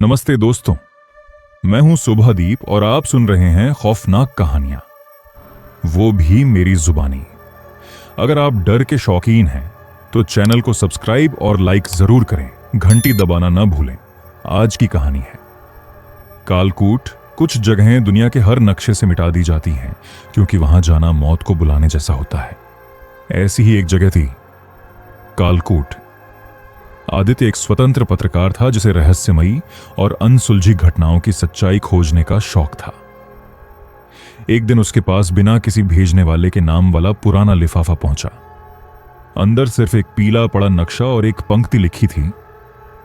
नमस्ते दोस्तों, मैं हूं सुभादीप और आप सुन रहे हैं खौफनाक कहानियां, वो भी मेरी जुबानी। अगर आप डर के शौकीन हैं तो चैनल को सब्सक्राइब और लाइक जरूर करें, घंटी दबाना ना भूलें। आज की कहानी है कालकूट। कुछ जगहें दुनिया के हर नक्शे से मिटा दी जाती हैं क्योंकि वहां जाना मौत को बुलाने जैसा होता है। ऐसी ही एक जगह थी कालकूट। आदित्य एक स्वतंत्र पत्रकार था जिसे रहस्यमयी और अनसुलझी घटनाओं की सच्चाई खोजने का शौक था। एक दिन उसके पास बिना किसी भेजने वाले के नाम वाला पुराना लिफाफा पहुंचा। अंदर सिर्फ एक पीला पड़ा नक्शा और एक पंक्ति लिखी थी,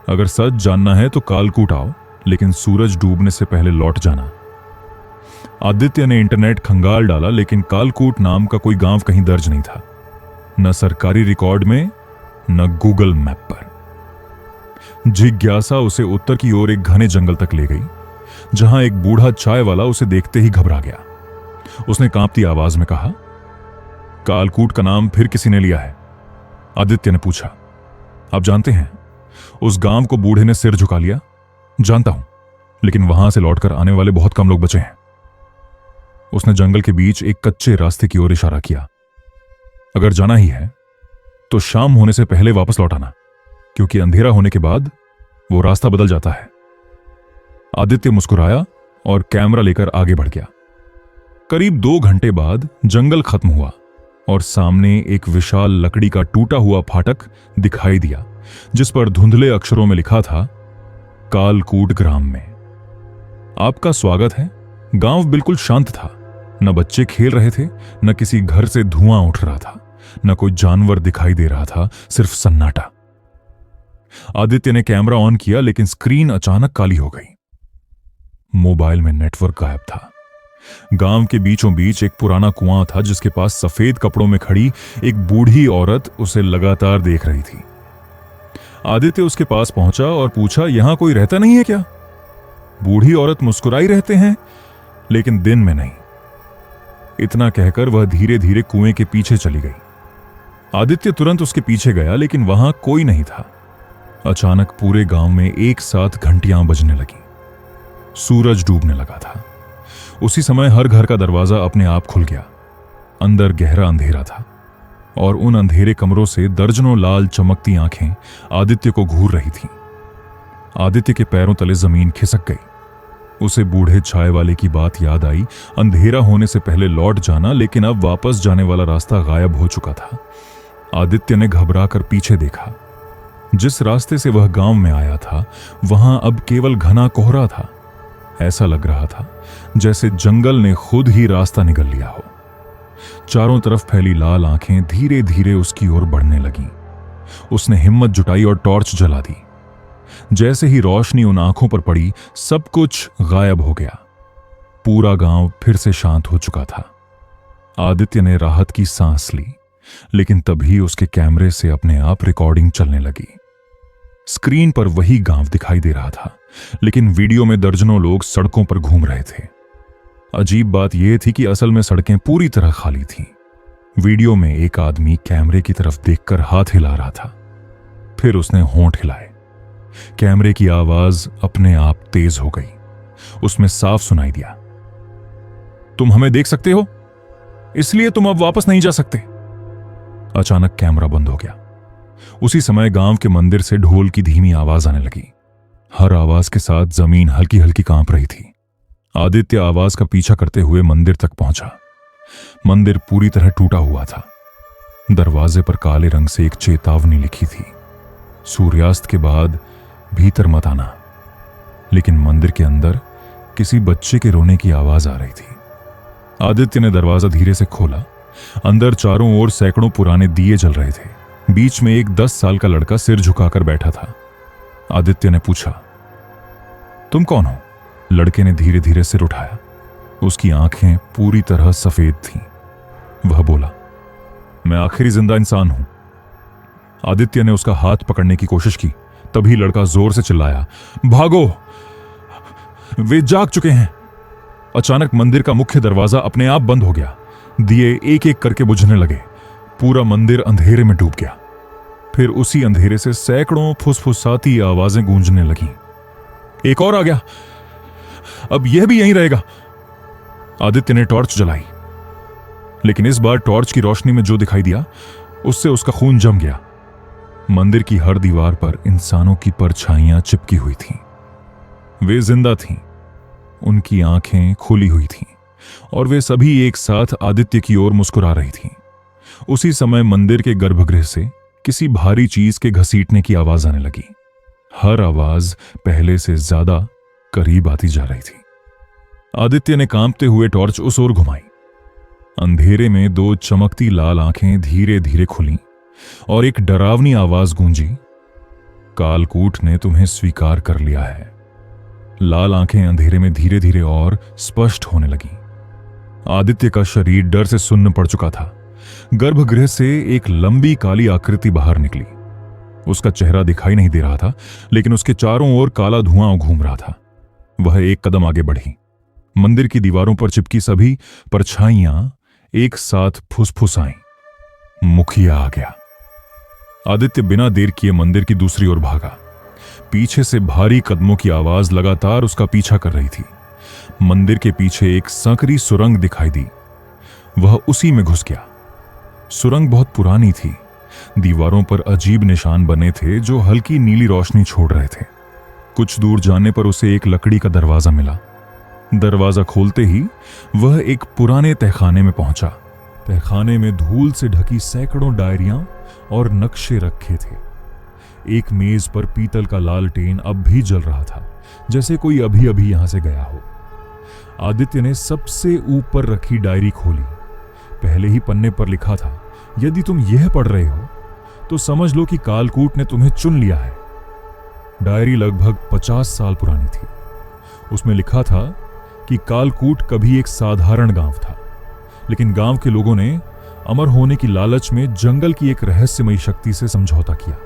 अगर सच जानना है तो कालकूट आओ, लेकिन सूरज डूबने से पहले लौट जाना। आदित्य ने इंटरनेट खंगाल डाला, लेकिन कालकूट नाम का कोई गांव कहीं दर्ज नहीं था, न सरकारी रिकॉर्ड में न गूगल मैप पर। जिज्ञासा उसे उत्तर की ओर एक घने जंगल तक ले गई, जहां एक बूढ़ा चाय वाला उसे देखते ही घबरा गया। उसने कांपती आवाज में कहा, कालकूट का नाम फिर किसी ने लिया है? आदित्य ने पूछा। आप जानते हैं, उस गांव को बूढ़े ने सिर झुका लिया। जानता हूं, लेकिन वहां से लौटकर आने वाले बहुत कम लोग बचे हैं। उसने जंगल के बीच एक कच्चे रास्ते की ओर इशारा किया। अगर जाना ही है तो शाम होने से पहले वापस लौट आना, क्योंकि अंधेरा होने के बाद वो रास्ता बदल जाता है। आदित्य मुस्कुराया और कैमरा लेकर आगे बढ़ गया। करीब 2 घंटे बाद जंगल खत्म हुआ और सामने एक विशाल लकड़ी का टूटा हुआ फाटक दिखाई दिया, जिस पर धुंधले अक्षरों में लिखा था, कालकूट ग्राम में आपका स्वागत है। गांव बिल्कुल शांत था। न बच्चे खेल रहे थे, न किसी घर से धुआं उठ रहा था, न कोई जानवर दिखाई दे रहा था, सिर्फ सन्नाटा। आदित्य ने कैमरा ऑन किया, लेकिन स्क्रीन अचानक काली हो गई। मोबाइल में नेटवर्क गायब था। गांव के बीचों बीच एक पुराना कुआं था, जिसके पास सफेद कपड़ों में खड़ी एक बूढ़ी औरत उसे लगातार देख रही थी। आदित्य उसके पास पहुंचा और पूछा, यहां कोई रहता नहीं है क्या? बूढ़ी औरत मुस्कुराई, रहते हैं, लेकिन दिन में नहीं। इतना कहकर वह धीरे धीरे कुएं के पीछे चली गई। आदित्य तुरंत उसके पीछे गया, लेकिन वहां कोई नहीं था। अचानक पूरे गांव में एक साथ घंटियां बजने लगी। सूरज डूबने लगा था। उसी समय हर घर का दरवाजा अपने आप खुल गया। अंदर गहरा अंधेरा था और उन अंधेरे कमरों से दर्जनों लाल चमकती आंखें आदित्य को घूर रही थीं। आदित्य के पैरों तले जमीन खिसक गई। उसे बूढ़े चाय वाले की बात याद आई, अंधेरा होने से पहले लौट जाना, लेकिन अब वापस जाने वाला रास्ता गायब हो चुका था। आदित्य ने घबरा कर पीछे देखा। जिस रास्ते से वह गांव में आया था, वहां अब केवल घना कोहरा था। ऐसा लग रहा था जैसे जंगल ने खुद ही रास्ता निगल लिया हो। चारों तरफ फैली लाल आंखें धीरे धीरे उसकी ओर बढ़ने लगीं। उसने हिम्मत जुटाई और टॉर्च जला दी। जैसे ही रोशनी उन आंखों पर पड़ी, सब कुछ गायब हो गया। पूरा गांव फिर से शांत हो चुका था। आदित्य ने राहत की सांस ली, लेकिन तभी उसके कैमरे से अपने आप रिकॉर्डिंग चलने लगी। स्क्रीन पर वही गांव दिखाई दे रहा था, लेकिन वीडियो में दर्जनों लोग सड़कों पर घूम रहे थे। अजीब बात यह थी कि असल में सड़कें पूरी तरह खाली थीं। वीडियो में एक आदमी कैमरे की तरफ देखकर हाथ हिला रहा था। फिर उसने होंठ हिलाए। कैमरे की आवाज अपने आप तेज हो गई। उसमें साफ सुनाई दिया, तुम हमें देख सकते हो, इसलिए तुम अब वापस नहीं जा सकते। अचानक कैमरा बंद हो गया। उसी समय गांव के मंदिर से ढोल की धीमी आवाज आने लगी। हर आवाज के साथ जमीन हल्की हल्की कांप रही थी। आदित्य आवाज का पीछा करते हुए मंदिर तक पहुंचा। मंदिर पूरी तरह टूटा हुआ था। दरवाजे पर काले रंग से एक चेतावनी लिखी थी, सूर्यास्त के बाद भीतर मत आना। लेकिन मंदिर के अंदर किसी बच्चे के रोने की आवाज आ रही थी। आदित्य ने दरवाजा धीरे से खोला। अंदर चारों ओर सैकड़ों पुराने दिए जल रहे थे। बीच में एक 10 साल का लड़का सिर झुकाकर बैठा था। आदित्य ने पूछा, तुम कौन हो? लड़के ने धीरे धीरे सिर उठाया। उसकी आंखें पूरी तरह सफेद थीं। वह बोला, मैं आखिरी जिंदा इंसान हूं। आदित्य ने उसका हाथ पकड़ने की कोशिश की, तभी लड़का जोर से चिल्लाया, भागो, वे जाग चुके हैं। अचानक मंदिर का मुख्य दरवाजा अपने आप बंद हो गया। दिए एक एक करके बुझने लगे। पूरा मंदिर अंधेरे में डूब गया। फिर उसी अंधेरे से सैकड़ों फुसफुसाती आवाजें गूंजने लगीं। एक और आ गया, अब यह भी यहीं रहेगा। आदित्य ने टॉर्च जलाई, लेकिन इस बार टॉर्च की रोशनी में जो दिखाई दिया उससे उसका खून जम गया। मंदिर की हर दीवार पर इंसानों की परछाइयां चिपकी हुई थीं। वे जिंदा थीं, उनकी आंखें खुली हुई थीं और वे सभी एक साथ आदित्य की ओर मुस्कुरा रही थीं। उसी समय मंदिर के गर्भगृह से किसी भारी चीज के घसीटने की आवाज आने लगी। हर आवाज पहले से ज्यादा करीब आती जा रही थी। आदित्य ने कांपते हुए टॉर्च उस ओर घुमाई। अंधेरे में दो चमकती लाल आंखें धीरे धीरे खुलीं और एक डरावनी आवाज गूंजी, कालकूट ने तुम्हें स्वीकार कर लिया है। लाल आंखें अंधेरे में धीरे धीरे और स्पष्ट होने लगीं। आदित्य का शरीर डर से सुन्न पड़ चुका था। गर्भगृह से एक लंबी काली आकृति बाहर निकली। उसका चेहरा दिखाई नहीं दे रहा था, लेकिन उसके चारों ओर काला धुआं घूम रहा था। वह एक कदम आगे बढ़ी। मंदिर की दीवारों पर चिपकी सभी परछाइयां एक साथ फुसफुसाईं। मुखिया आ गया। आदित्य बिना देर किए मंदिर की दूसरी ओर भागा। पीछे से भारी कदमों की आवाज लगातार उसका पीछा कर रही थी। मंदिर के पीछे एक संकरी सुरंग दिखाई दी। वह उसी में घुस गया। सुरंग बहुत पुरानी थी। दीवारों पर अजीब निशान बने थे जो हल्की नीली रोशनी छोड़ रहे थे। कुछ दूर जाने पर उसे एक लकड़ी का दरवाजा मिला। दरवाजा खोलते ही वह एक पुराने तहखाने में पहुंचा। तहखाने में धूल से ढकी सैकड़ों डायरियां और नक्शे रखे थे। एक मेज पर पीतल का लालटेन अब भी जल रहा था, जैसे कोई अभी अभी यहां से गया हो। आदित्य ने सबसे ऊपर रखी डायरी खोली। पहले ही पन्ने पर लिखा था, यदि तुम यह पढ़ रहे हो तो समझ लो कि कालकूट ने तुम्हें चुन लिया है। डायरी लगभग 50 साल पुरानी थी। उसमें लिखा था कि कालकूट कभी एक साधारण गांव था, लेकिन गांव के लोगों ने अमर होने की लालच में जंगल की एक रहस्यमयी शक्ति से समझौता किया।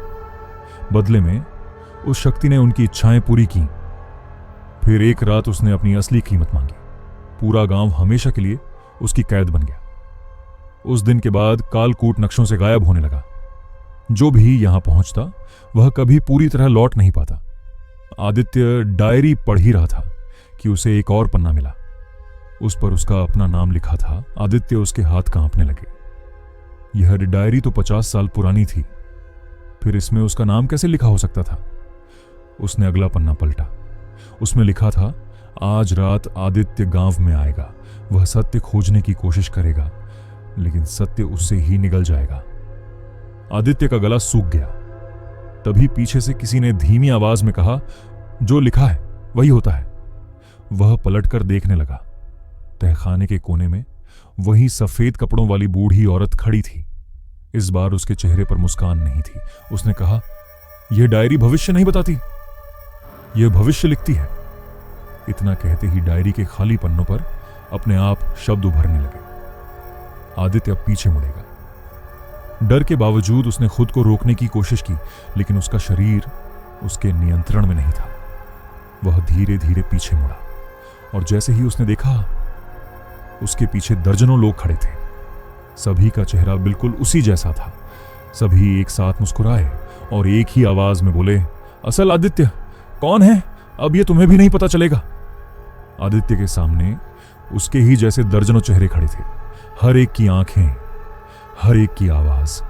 बदले में उस शक्ति ने उनकी इच्छाएं पूरी की। फिर एक रात उसने अपनी असली कीमत मांगी। पूरा गांव हमेशा के लिए उसकी कैद बन गया। उस दिन के बाद कालकूट नक्शों से गायब होने लगा। जो भी यहां पहुंचता वह कभी पूरी तरह लौट नहीं पाता। आदित्य डायरी पढ़ ही रहा था कि उसे एक और पन्ना मिला। उस पर उसका अपना नाम लिखा था। आदित्य उसके हाथ कांपने लगे। यह डायरी तो 50 साल पुरानी थी, फिर इसमें उसका नाम कैसे लिखा हो सकता था? उसने अगला पन्ना पलटा। उसमें लिखा था, आज रात आदित्य गांव में आएगा। वह सत्य खोजने की कोशिश करेगा, लेकिन सत्य उससे ही निगल जाएगा। आदित्य का गला सूख गया। तभी पीछे से किसी ने धीमी आवाज में कहा, जो लिखा है वही होता है। वह पलटकर देखने लगा। तहखाने के कोने में वही सफेद कपड़ों वाली बूढ़ी औरत खड़ी थी। इस बार उसके चेहरे पर मुस्कान नहीं थी। उसने कहा, यह डायरी भविष्य नहीं बताती, यह भविष्य लिखती है। इतना कहते ही डायरी के खाली पन्नों पर अपने आप शब्द उभरने लगे। आदित्य अब पीछे मुड़ेगा। डर के बावजूद उसने खुद को रोकने की कोशिश की, लेकिन उसका शरीर उसके नियंत्रण में नहीं था। वह धीरे धीरे पीछे मुड़ा और जैसे ही उसने देखा, उसके पीछे दर्जनों लोग खड़े थे। सभी का चेहरा बिल्कुल उसी जैसा था। सभी एक साथ मुस्कुराए और एक ही आवाज में बोले, असल आदित्य कौन है? अब यह तुम्हें भी नहीं पता चलेगा। आदित्य के सामने उसके ही जैसे दर्जनों चेहरे खड़े थे। हर एक की आंखें, हर एक की आवाज,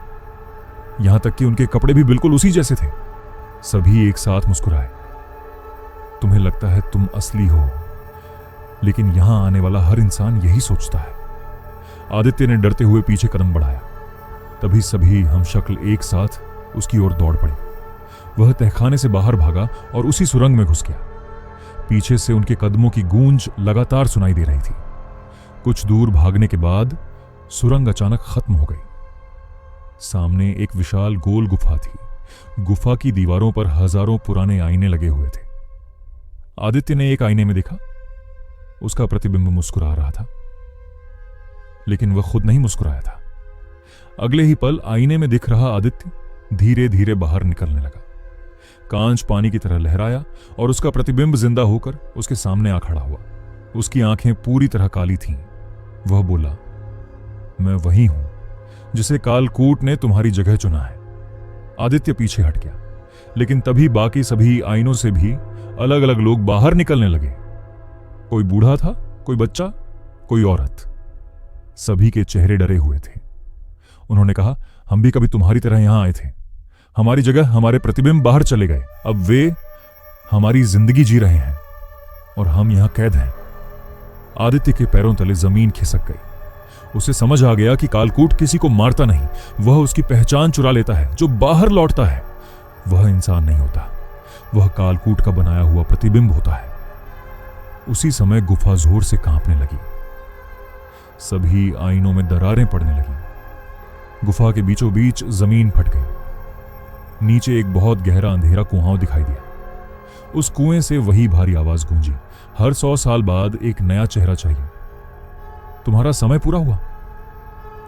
यहां तक कि उनके कपड़े भी बिल्कुल उसी जैसे थे। सभी एक साथ मुस्कुराए। तुम्हें लगता है तुम असली हो, लेकिन यहां आने वाला हर इंसान यही सोचता है। आदित्य ने डरते हुए पीछे कदम बढ़ाया। तभी सभी हमशक्ल एक साथ उसकी ओर दौड़ पड़े। वह तहखाने से बाहर भागा और उसी सुरंग में घुस गया। पीछे से उनके कदमों की गूंज लगातार सुनाई दे रही थी। कुछ दूर भागने के बाद सुरंग अचानक खत्म हो गई। सामने एक विशाल गोल गुफा थी। गुफा की दीवारों पर हजारों पुराने आईने लगे हुए थे। आदित्य ने एक आईने में देखा, उसका प्रतिबिंब मुस्कुरा रहा था, लेकिन वह खुद नहीं मुस्कुराया था। अगले ही पल आईने में दिख रहा आदित्य धीरे धीरे बाहर निकलने लगा। कांच पानी की तरह लहराया और उसका प्रतिबिंब जिंदा होकर उसके सामने आ खड़ा हुआ। उसकी आंखें पूरी तरह काली थीं। वह बोला, मैं वही हूं जिसे कालकूट ने तुम्हारी जगह चुना है। आदित्य पीछे हट गया, लेकिन तभी बाकी सभी आईनों से भी अलग अलग लोग बाहर निकलने लगे। कोई बूढ़ा था, कोई बच्चा, कोई औरत। सभी के चेहरे डरे हुए थे। उन्होंने कहा, हम भी कभी तुम्हारी तरह यहां आए थे। हमारी जगह हमारे प्रतिबिंब बाहर चले गए। अब वे हमारी जिंदगी जी रहे हैं और हम यहां कैद हैं। आदित्य के पैरों तले जमीन खिसक गई। उसे समझ आ गया कि कालकूट किसी को मारता नहीं, वह उसकी पहचान चुरा लेता है। जो बाहर लौटता है वह इंसान नहीं होता, वह कालकूट का बनाया हुआ प्रतिबिंब होता है। उसी समय गुफा जोर से कांपने लगी। सभी आईनों में दरारें पड़ने लगीं। गुफा के बीचों बीच जमीन फट गई। नीचे एक बहुत गहरा अंधेरा कुआं दिखाई दिया। उस कुएं से वही भारी आवाज गूंजी, हर 100 साल बाद एक नया चेहरा चाहिए। तुम्हारा समय पूरा हुआ।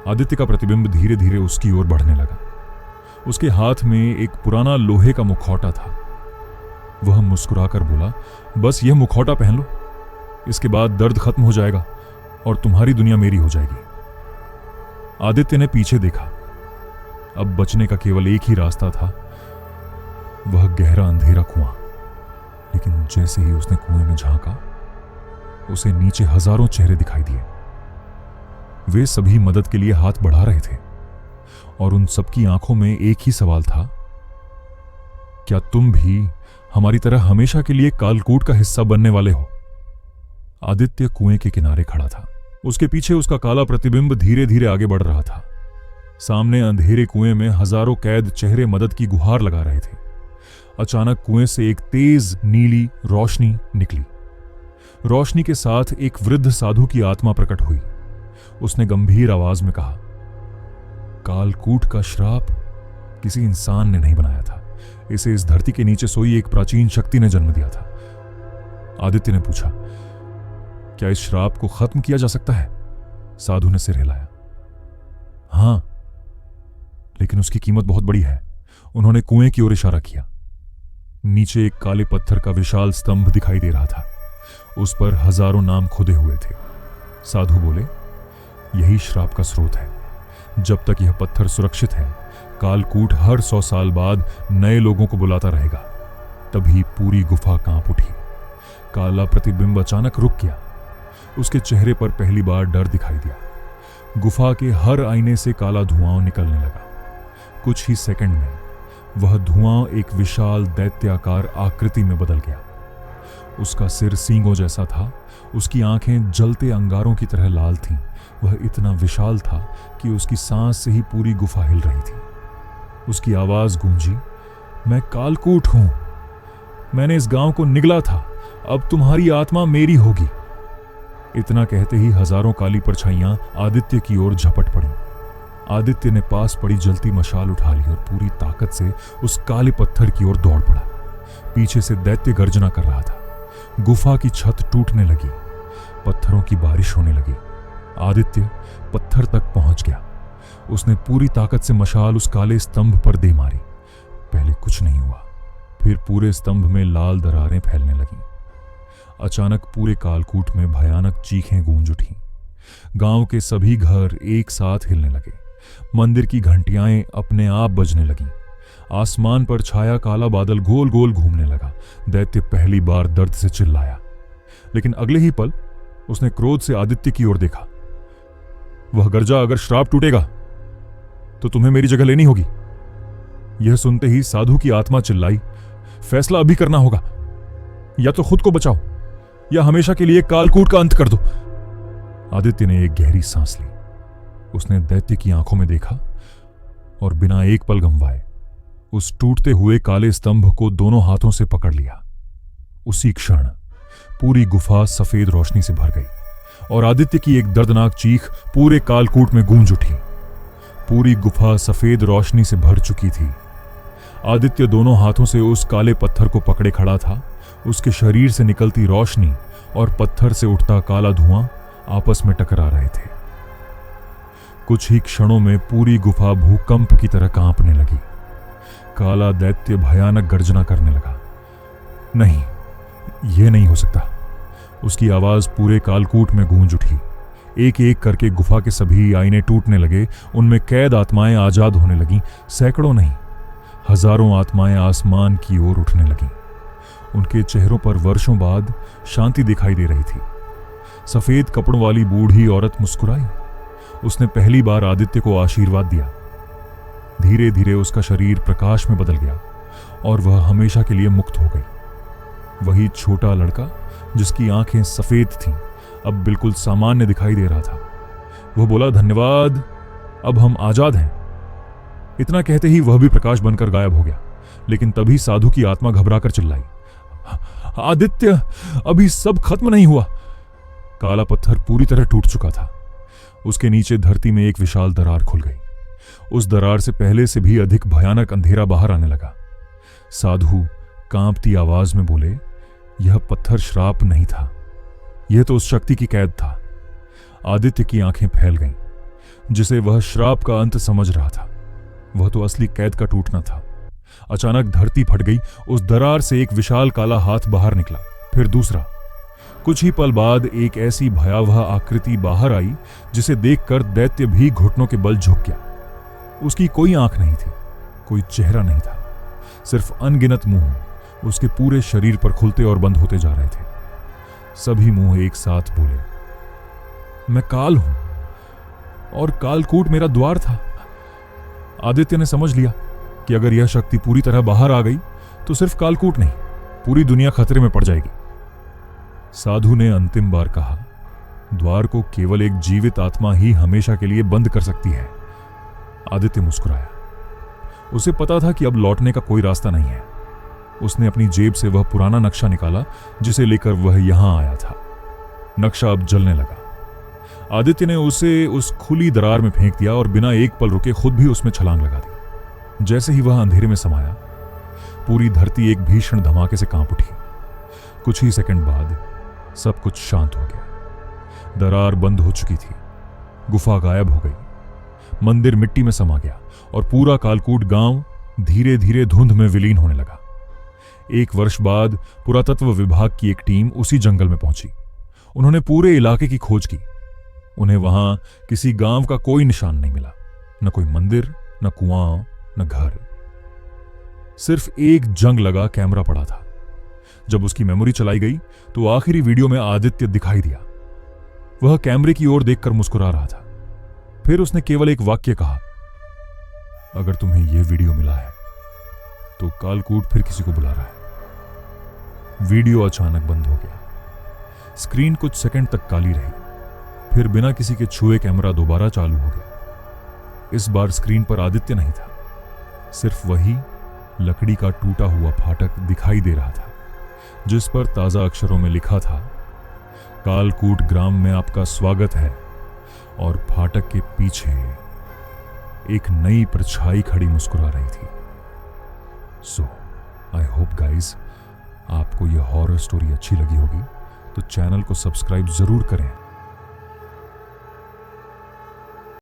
आदित्य का प्रतिबिंब धीरे धीरे उसकी ओर बढ़ने लगा। उसके हाथ में एक पुराना लोहे का मुखौटा था। वह मुस्कुराकर बोला, बस यह मुखौटा पहन लो, इसके बाद दर्द खत्म हो जाएगा और तुम्हारी दुनिया मेरी हो जाएगी। आदित्य ने पीछे देखा। अब बचने का केवल एक ही रास्ता था, वह गहरा अंधेरा कुआं। लेकिन जैसे ही उसने कुएं में झांका, उसे नीचे हजारों चेहरे दिखाई दिए। वे सभी मदद के लिए हाथ बढ़ा रहे थे और उन सबकी आंखों में एक ही सवाल था, क्या तुम भी हमारी तरह हमेशा के लिए कालकूट का हिस्सा बनने वाले हो? आदित्य कुएं के किनारे खड़ा था। उसके पीछे उसका काला प्रतिबिंब धीरे धीरे आगे बढ़ रहा था। सामने अंधेरे कुएं में हजारों कैद चेहरे मदद की गुहार लगा रहे थे। अचानक कुएं से एक तेज नीली रोशनी निकली। रोशनी के साथ एक वृद्ध साधु की आत्मा प्रकट हुई। उसने गंभीर आवाज में कहा, कालकूट का श्राप किसी इंसान ने नहीं बनाया था, इसे इस धरती के नीचे सोई एक प्राचीन शक्ति ने जन्म दिया था। आदित्य ने पूछा, क्या इस श्राप को खत्म किया जा सकता है? साधु ने सिर हिलाया। हां, लेकिन उसकी कीमत बहुत बड़ी है। उन्होंने कुएं की ओर इशारा किया। नीचे एक काले पत्थर का विशाल स्तंभ दिखाई दे रहा था। उस पर हजारों नाम खुदे हुए थे। साधु बोले, यही श्राप का स्रोत है। जब तक यह पत्थर सुरक्षित है, कालकूट हर 100 साल बाद नए लोगों को बुलाता रहेगा। तभी पूरी गुफा कांप उठी। काला प्रतिबिंब अचानक रुक गया। उसके चेहरे पर पहली बार डर दिखाई दिया। गुफा के हर आईने से काला धुआं निकलने लगा। कुछ ही सेकंड में वह धुआं एक विशाल दैत्याकार आकृति में बदल गया। उसका सिर सींगों जैसा था। उसकी आंखें जलते अंगारों की तरह लाल थीं। वह इतना विशाल था कि उसकी सांस से ही पूरी गुफा हिल रही थी। उसकी आवाज गूंजी, मैं कालकूट हूं। मैंने इस गांव को निगला था। अब तुम्हारी आत्मा मेरी होगी। इतना कहते ही हजारों काली परछाइयां आदित्य की ओर झपट पड़ी। आदित्य ने पास पड़ी जलती मशाल उठा ली और पूरी ताकत से उस काले पत्थर की ओर दौड़ पड़ा। पीछे से दैत्य गर्जना कर रहा था। गुफा की छत टूटने लगी। पत्थरों की बारिश होने लगी। आदित्य पत्थर तक पहुंच गया। उसने पूरी ताकत से मशाल उस काले स्तंभ पर दे मारी। पहले कुछ नहीं हुआ, फिर पूरे स्तंभ में लाल दरारें फैलने लगीं। अचानक पूरे कालकूट में भयानक चीखें गूंज उठीं। गांव के सभी घर एक साथ हिलने लगे। मंदिर की घंटियां अपने आप बजने लगीं। आसमान पर छाया काला बादल गोल गोल घूमने लगा। दैत्य पहली बार दर्द से चिल्लाया, लेकिन अगले ही पल उसने क्रोध से आदित्य की ओर देखा। वह गर्जा, अगर श्राप टूटेगा तो तुम्हें मेरी जगह लेनी होगी। यह सुनते ही साधु की आत्मा चिल्लाई, फैसला अभी करना होगा। या तो खुद को बचाओ या हमेशा के लिए कालकूट का अंत कर दो। आदित्य ने एक गहरी सांस ली। उसने दैत्य की आंखों में देखा और बिना एक पल गंवाए उस टूटते हुए काले स्तंभ को दोनों हाथों से पकड़ लिया। उसी क्षण पूरी गुफा सफेद रोशनी से भर गई और आदित्य की एक दर्दनाक चीख पूरे कालकूट में गूंज उठी। पूरी गुफा सफेद रोशनी से भर चुकी थी। आदित्य दोनों हाथों से उस काले पत्थर को पकड़े खड़ा था। उसके शरीर से निकलती रोशनी और पत्थर से उठता काला धुआं आपस में टकरा रहे थे। कुछ ही क्षणों में पूरी गुफा भूकंप की तरह कांपने लगी। काला दैत्य भयानक गर्जना करने लगा। नहीं, यह नहीं हो सकता। उसकी आवाज पूरे कालकूट में गूंज उठी। एक एक करके गुफा के सभी आईने टूटने लगे। उनमें कैद आत्माएं आजाद होने लगीं। सैकड़ों नहीं, हजारों आत्माएं आसमान की ओर उठने लगीं। उनके चेहरों पर वर्षों बाद शांति दिखाई दे रही थी। सफेद कपड़ों वाली बूढ़ी औरत मुस्कुराई। उसने पहली बार आदित्य को आशीर्वाद दिया। धीरे धीरे उसका शरीर प्रकाश में बदल गया और वह हमेशा के लिए मुक्त हो गई। वही छोटा लड़का जिसकी आंखें सफेद थीं, अब बिल्कुल सामान्य दिखाई दे रहा था। वह बोला, धन्यवाद, अब हम आजाद हैं। इतना कहते ही वह भी प्रकाश बनकर गायब हो गया। लेकिन तभी साधु की आत्मा घबराकर चिल्लाई, आदित्य, अभी सब खत्म नहीं हुआ। काला पत्थर पूरी तरह टूट चुका था। उसके नीचे धरती में एक विशाल दरार खुल गई। उस दरार से पहले से भी अधिक भयानक अंधेरा बाहर आने लगा। साधु कांपती आवाज में बोले, यह पत्थर श्राप नहीं था, यह तो उस शक्ति की कैद था। आदित्य की आंखें फैल गईं, जिसे वह श्राप का अंत समझ रहा था, वह तो असली कैद का टूटना था। अचानक धरती फट गई। उस दरार से एक विशाल काला हाथ बाहर निकला, फिर दूसरा। कुछ ही पल बाद एक ऐसी भयावह आकृति बाहर आई जिसे देखकर दैत्य भी घुटनों के बल झुक गया। उसकी कोई आंख नहीं थी, कोई चेहरा नहीं था, सिर्फ अनगिनत मुंह उसके पूरे शरीर पर खुलते और बंद होते जा रहे थे। सभी मुंह एक साथ बोले, मैं काल हूं और कालकूट मेरा द्वार था। आदित्य ने समझ लिया कि अगर यह शक्ति पूरी तरह बाहर आ गई तो सिर्फ कालकूट नहीं, पूरी दुनिया खतरे में पड़ जाएगी। साधु ने अंतिम बार कहा, द्वार को केवल एक जीवित आत्मा ही हमेशा के लिए बंद कर सकती है। आदित्य मुस्कुराया। उसे पता था कि अब लौटने का कोई रास्ता नहीं है। उसने अपनी जेब से वह पुराना नक्शा निकाला जिसे लेकर वह यहां आया था। नक्शा अब जलने लगा। आदित्य ने उसे उस खुली दरार में फेंक दिया और बिना एक पल रुके खुद भी उसमें छलांग लगा दी। जैसे ही वह अंधेरे में समाया, पूरी धरती एक भीषण धमाके से कांप उठी। कुछ ही सेकंड बाद सब कुछ शांत हो गया। दरार बंद हो चुकी थी, गुफा गायब हो गई, मंदिर मिट्टी में समा गया और पूरा कालकूट गांव धीरे धीरे धुंध में विलीन होने लगा। 1 वर्ष बाद पुरातत्व विभाग की एक टीम उसी जंगल में पहुंची। उन्होंने पूरे इलाके की खोज की। उन्हें वहां किसी गांव का कोई निशान नहीं मिला, न कोई मंदिर, न कुआं, न घर। सिर्फ एक जंग लगा कैमरा पड़ा था। जब उसकी मेमोरी चलाई गई तो आखिरी वीडियो में आदित्य दिखाई दिया। वह कैमरे की ओर देखकर मुस्कुरा रहा था। फिर उसने केवल एक वाक्य कहा, अगर तुम्हें यह वीडियो मिला है तो कालकूट फिर किसी को बुला रहा है। वीडियो अचानक बंद हो गया। स्क्रीन कुछ सेकंड तक काली रही, फिर बिना किसी के छुए कैमरा दोबारा चालू हो गया। इस बार स्क्रीन पर आदित्य नहीं था, सिर्फ वही लकड़ी का टूटा हुआ फाटक दिखाई दे रहा था जिस पर ताजा अक्षरों में लिखा था, कालकूट ग्राम में आपका स्वागत है। और फाटक के पीछे एक नई परछाई खड़ी मुस्कुरा रही थी। सो आई होप गाइज आपको यह हॉरर स्टोरी अच्छी लगी होगी, तो चैनल को सब्सक्राइब जरूर करें।